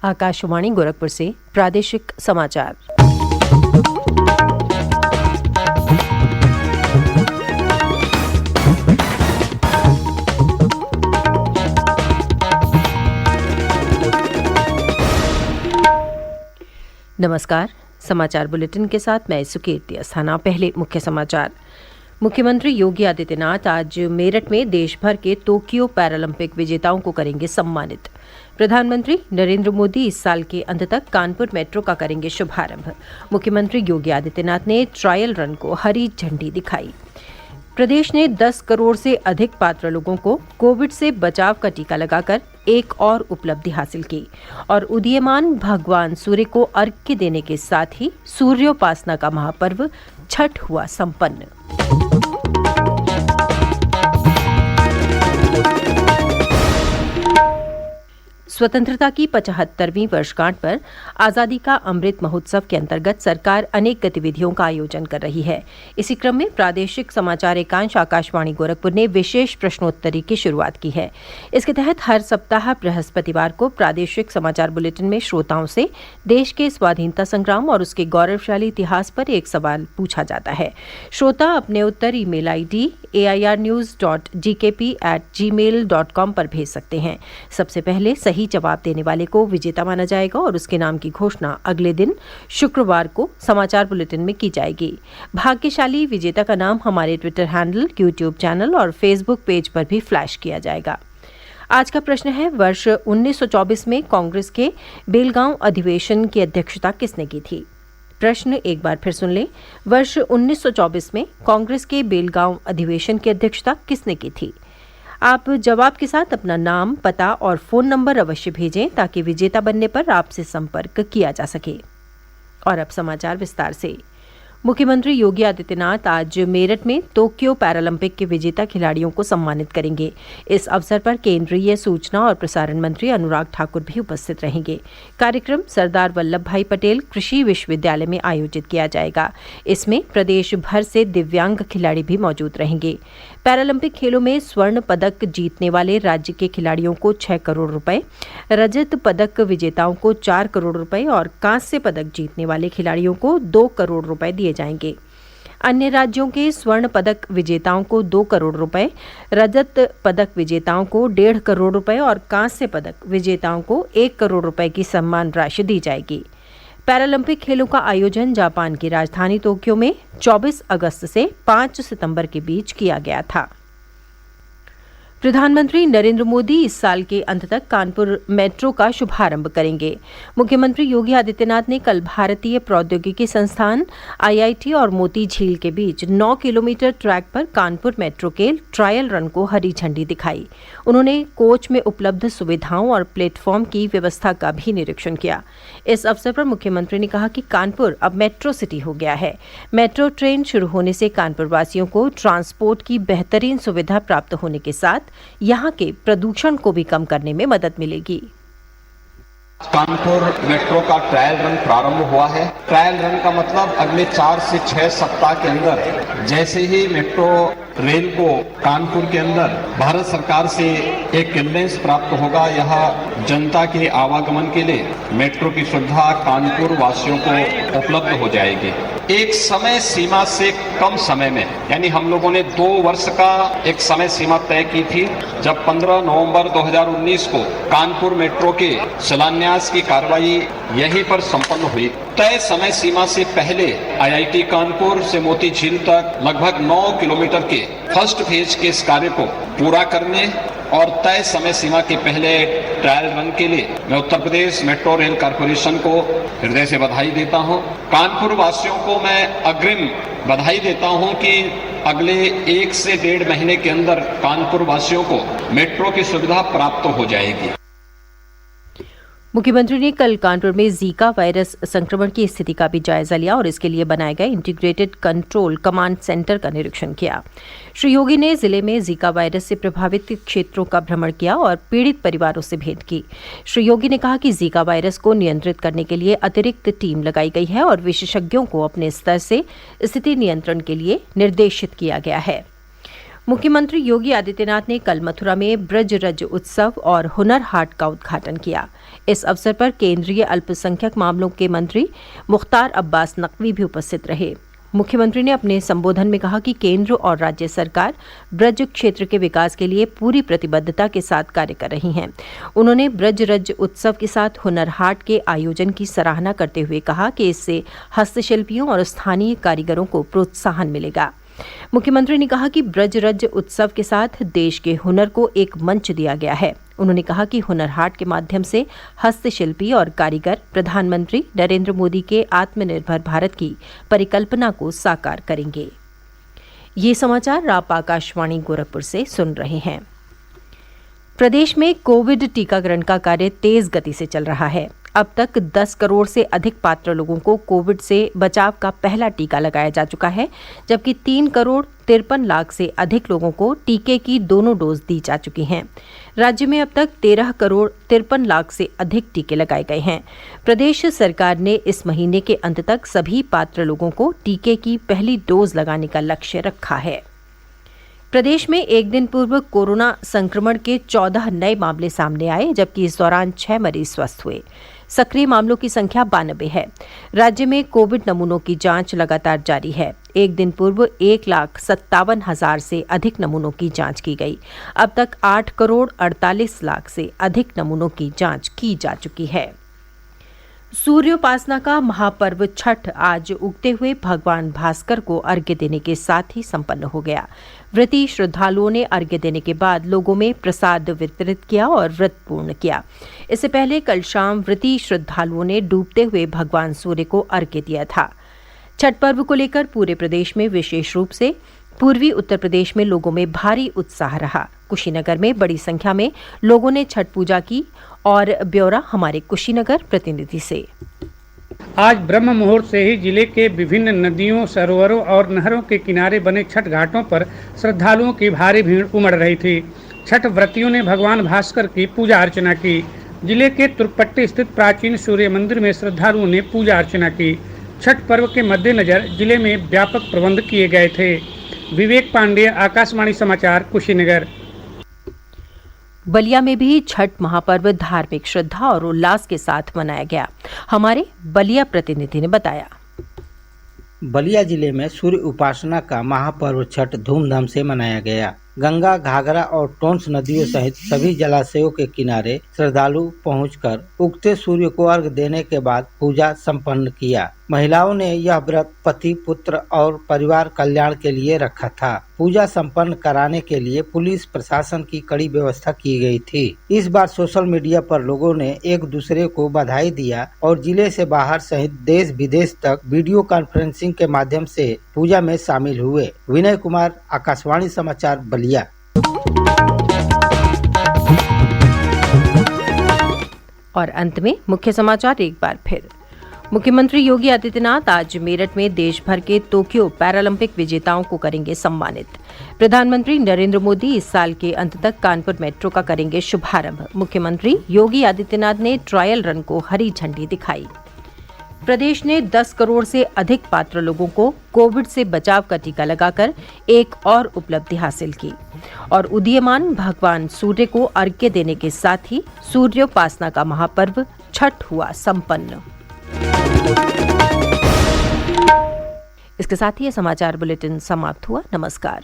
आकाशवाणी गोरखपुर से प्रादेशिक समाचार। नमस्कार, समाचार बुलेटिन के साथ मैं सुकीर्ति अस्थाना। पहले मुख्य समाचार। मुख्यमंत्री योगी आदित्यनाथ आज मेरठ में देश भर के टोक्यो पैरालंपिक विजेताओं को करेंगे सम्मानित। प्रधानमंत्री नरेंद्र मोदी इस साल के अंत तक कानपुर मेट्रो का करेंगे शुभारंभ। मुख्यमंत्री योगी आदित्यनाथ ने ट्रायल रन को हरी झंडी दिखाई। प्रदेश ने 10 करोड़ से अधिक पात्र लोगों को कोविड से बचाव का टीका लगाकर एक और उपलब्धि हासिल की और उदीयमान भगवान सूर्य को अर्घ्य देने के साथ ही सूर्योपासना का महापर्व छठ हुआ संपन्न। स्वतंत्रता की 75वीं वर्षगांठ पर आजादी का अमृत महोत्सव के अंतर्गत सरकार अनेक गतिविधियों का आयोजन कर रही है। इसी क्रम में प्रादेशिक समाचार एकांश आकाशवाणी गोरखपुर ने विशेष प्रश्नोत्तरी की शुरुआत की है। इसके तहत हर सप्ताह बृहस्पतिवार को प्रादेशिक समाचार बुलेटिन में श्रोताओं से देश के स्वाधीनता संग्राम और उसके गौरवशाली इतिहास पर एक सवाल पूछा जाता है। श्रोता अपने उत्तर ईमेल ID airnews.gkp@gmail.com पर भेज सकते हैं। सबसे पहले सही जवाब देने वाले को विजेता माना जाएगा और उसके नाम की घोषणा अगले दिन शुक्रवार को समाचार बुलेटिन में की जाएगी। भाग्यशाली विजेता का नाम हमारे ट्विटर हैंडल, यूट्यूब चैनल और फेसबुक पेज पर भी फ्लैश किया जाएगा। आज का प्रश्न है, वर्ष 1924 में कांग्रेस के बेलगांव अधिवेशन की अध्यक्षता किसने की थी? प्रश्न एक बार फिर सुन लें। वर्ष 1924 में कांग्रेस के बेलगांव अधिवेशन की अध्यक्षता किसने की थी? आप जवाब के साथ अपना नाम, पता और फोन नंबर अवश्य भेजें ताकि विजेता बनने पर आपसे संपर्क किया जा सके। और अब समाचार विस्तार से। मुख्यमंत्री योगी आदित्यनाथ आज मेरठ में टोक्यो पैरालंपिक के विजेता खिलाड़ियों को सम्मानित करेंगे। इस अवसर पर केंद्रीय सूचना और प्रसारण मंत्री अनुराग ठाकुर भी उपस्थित रहेंगे। कार्यक्रम सरदार वल्लभ भाई पटेल कृषि विश्वविद्यालय में आयोजित किया जाएगा। इसमें प्रदेश भर से दिव्यांग खिलाड़ी भी मौजूद रहेंगे। पैरालंपिक खेलों में स्वर्ण पदक जीतने वाले राज्य के खिलाड़ियों को 6 करोड़ रुपए, रजत पदक विजेताओं को 4 करोड़ रुपए और कांस्य पदक जीतने वाले खिलाड़ियों को 2 करोड़ रुपए दिए जाएंगे। अन्य राज्यों के स्वर्ण पदक विजेताओं को 2 करोड़ रुपए, रजत पदक विजेताओं को 1.5 करोड़ रुपए और कांस्य पदक विजेताओं को 1 करोड़ रुपए की सम्मान राशि दी जाएगी। पैरालंपिक खेलों का आयोजन जापान की राजधानी टोक्यो में 24 अगस्त से 5 सितंबर के बीच किया गया था। प्रधानमंत्री नरेंद्र मोदी इस साल के अंत तक कानपुर मेट्रो का शुभारंभ करेंगे। मुख्यमंत्री योगी आदित्यनाथ ने कल भारतीय प्रौद्योगिकी संस्थान IIT और मोती झील के बीच 9 किलोमीटर ट्रैक पर कानपुर मेट्रो के ट्रायल रन को हरी झंडी दिखाई। उन्होंने कोच में उपलब्ध सुविधाओं और प्लेटफॉर्म की व्यवस्था का भी निरीक्षण किया। इस अवसर पर मुख्यमंत्री ने कहा कि कानपुर अब मेट्रो सिटी हो गया है। मेट्रो ट्रेन शुरू होने से कानपुर वासियों को ट्रांसपोर्ट की बेहतरीन सुविधा प्राप्त होने के साथ यहाँ के प्रदूषण को भी कम करने में मदद मिलेगी। कानपुर मेट्रो का ट्रायल रन प्रारंभ हुआ है। ट्रायल रन का मतलब अगले 4 से 6 सप्ताह के अंदर जैसे ही मेट्रो रेल को कानपुर के अंदर भारत सरकार से एक क्लियरेंस प्राप्त होगा, यह जनता के आवागमन के लिए मेट्रो की सुविधा कानपुर वासियों को उपलब्ध हो जाएगी। एक समय सीमा से कम समय में, यानी हम लोगों ने 2 वर्ष का एक समय सीमा तय की थी। जब 15 नवंबर 2019 को कानपुर मेट्रो के शिलान्यास की कार्रवाई यहीं पर संपन्न हुई। तय समय सीमा से पहले IIT कानपुर से मोती झील तक लगभग 9 किलोमीटर के फर्स्ट फेज के इस कार्य को पूरा करने और तय समय सीमा के पहले ट्रायल रन के लिए मैं Uttar Pradesh metro rail corporation को हृदय से बधाई देता हूं। कानपुर वासियों को मैं अग्रिम बधाई देता हूं कि अगले 1 से 1.5 महीने के अंदर कानपुर वासियों को मेट्रो की सुविधा प्राप्त हो जाएगी। मुख्यमंत्री ने कल कानपुर में जीका वायरस संक्रमण की स्थिति का भी जायजा लिया और इसके लिए बनाए गए इंटीग्रेटेड कंट्रोल कमांड सेंटर का निरीक्षण किया। श्री योगी ने जिले में जीका वायरस से प्रभावित क्षेत्रों का भ्रमण किया और पीड़ित परिवारों से भेंट की। श्री योगी ने कहा कि जीका वायरस को नियंत्रित करने के लिए अतिरिक्त टीम लगाई गई है और विशेषज्ञों को अपने स्तर से स्थिति नियंत्रण के लिए निर्देशित किया गया है। मुख्यमंत्री योगी आदित्यनाथ ने कल मथुरा में ब्रज रज उत्सव और हुनर हाट का उद्घाटन किया। इस अवसर पर केंद्रीय अल्पसंख्यक मामलों के मंत्री मुख्तार अब्बास नकवी भी उपस्थित रहे। मुख्यमंत्री ने अपने संबोधन में कहा कि केंद्र और राज्य सरकार ब्रज क्षेत्र के विकास के लिए पूरी प्रतिबद्धता के साथ कार्य कर रही हैं। उन्होंने ब्रज रज उत्सव के साथ हुनर हाट के आयोजन की सराहना करते हुए कहा कि इससे हस्तशिल्पियों और स्थानीय कारीगरों को प्रोत्साहन मिलेगा। मुख्यमंत्री ने कहा कि ब्रज रज उत्सव के साथ देश के हुनर को एक मंच दिया गया है। उन्होंने कहा कि हुनर हाट के माध्यम से हस्तशिल्पी और कारीगर प्रधानमंत्री नरेंद्र मोदी के आत्मनिर्भर भारत की परिकल्पना को साकार करेंगे। ये समाचार आप आकाशवाणी गोरखपुर से सुन रहे हैं। प्रदेश में कोविड टीकाकरण का कार्य तेज गति से चल रहा है। अब तक 10 करोड़ से अधिक पात्र लोगों को कोविड से बचाव का पहला टीका लगाया जा चुका है, जबकि 3 करोड़ 53 लाख से अधिक लोगों को टीके की दोनों डोज दी जा चुकी हैं। राज्य में अब तक 13 करोड़ 53 लाख से अधिक टीके लगाए गए हैं। प्रदेश सरकार ने इस महीने के अंत तक सभी पात्र लोगों को टीके की पहली डोज लगाने का लक्ष्य रखा है। प्रदेश में एक दिन पूर्व कोरोना संक्रमण के 14 नए मामले सामने आए, जबकि इस दौरान 6 मरीज स्वस्थ हुए। सक्रिय मामलों की संख्या 92 है। राज्य में कोविड नमूनों की जांच लगातार जारी है। एक दिन पूर्व 1,57,000 से अधिक नमूनों की जांच की गई। अब तक 8 करोड़ 48 लाख से अधिक नमूनों की जांच की जा चुकी है। सूर्योपासना का महापर्व छठ आज उगते हुए भगवान भास्कर को अर्घ्य देने के साथ ही संपन्न हो गया। व्रती श्रद्धालुओं ने अर्घ्य देने के बाद लोगों में प्रसाद वितरित किया और व्रत पूर्ण किया। इससे पहले कल शाम व्रती श्रद्धालुओं ने डूबते हुए भगवान सूर्य को अर्घ्य दिया था। छठ पर्व को लेकर पूरे प्रदेश में, विशेष रूप से पूर्वी उत्तर प्रदेश में लोगों में भारी उत्साह रहा। कुशीनगर में बड़ी संख्या में लोगों ने छठ पूजा की। और ब्यौरा हमारे कुशीनगर प्रतिनिधि से। आज ब्रह्म मुहूर्त से ही जिले के विभिन्न नदियों, सरोवरों और नहरों के किनारे बने छठ घाटों पर श्रद्धालुओं की भारी भीड़ उमड़ रही थी। छठ व्रतियों ने भगवान भास्कर की पूजा अर्चना की। जिले के तुर्कपट्टी स्थित प्राचीन सूर्य मंदिर में श्रद्धालुओं ने पूजा अर्चना की। छठ पर्व के मद्देनजर जिले में व्यापक प्रबंध किए गए थे। विवेक पांडेय, आकाशवाणी समाचार, कुशीनगर। बलिया में भी छठ महापर्व धार्मिक श्रद्धा और उल्लास के साथ मनाया गया। हमारे बलिया प्रतिनिधि ने बताया। बलिया जिले में सूर्य उपासना का महापर्व छठ धूमधाम से मनाया गया। गंगा, घाघरा और टोंस नदियों सहित सभी जलाशयों के किनारे श्रद्धालु पहुंचकर उगते सूर्य को अर्घ देने के बाद पूजा संपन्न किया। महिलाओं ने यह व्रत पति, पुत्र और परिवार कल्याण के लिए रखा था। पूजा संपन्न कराने के लिए पुलिस प्रशासन की कड़ी व्यवस्था की गई थी। इस बार सोशल मीडिया पर लोगों ने एक दूसरे को बधाई दिया और जिले से बाहर सहित देश विदेश तक वीडियो कॉन्फ्रेंसिंग के माध्यम से पूजा में शामिल हुए। विनय कुमार, आकाशवाणी समाचार, बलिया। और अंत में मुख्य समाचार एक बार फिर। मुख्यमंत्री योगी आदित्यनाथ आज मेरठ में देश भर के टोक्यो पैरालंपिक विजेताओं को करेंगे सम्मानित। प्रधानमंत्री नरेंद्र मोदी इस साल के अंत तक कानपुर मेट्रो का करेंगे शुभारंभ। मुख्यमंत्री योगी आदित्यनाथ ने ट्रायल रन को हरी झंडी दिखाई। प्रदेश ने 10 करोड़ से अधिक पात्र लोगों को कोविड से बचाव का टीका लगाकर एक और उपलब्धि हासिल की। और उदीयमान भगवान सूर्य को अर्घ्य देने के साथ ही सूर्योपासना का महापर्व छठ हुआ संपन्न। इसके साथ ही यह समाचार बुलेटिन समाप्त हुआ। नमस्कार।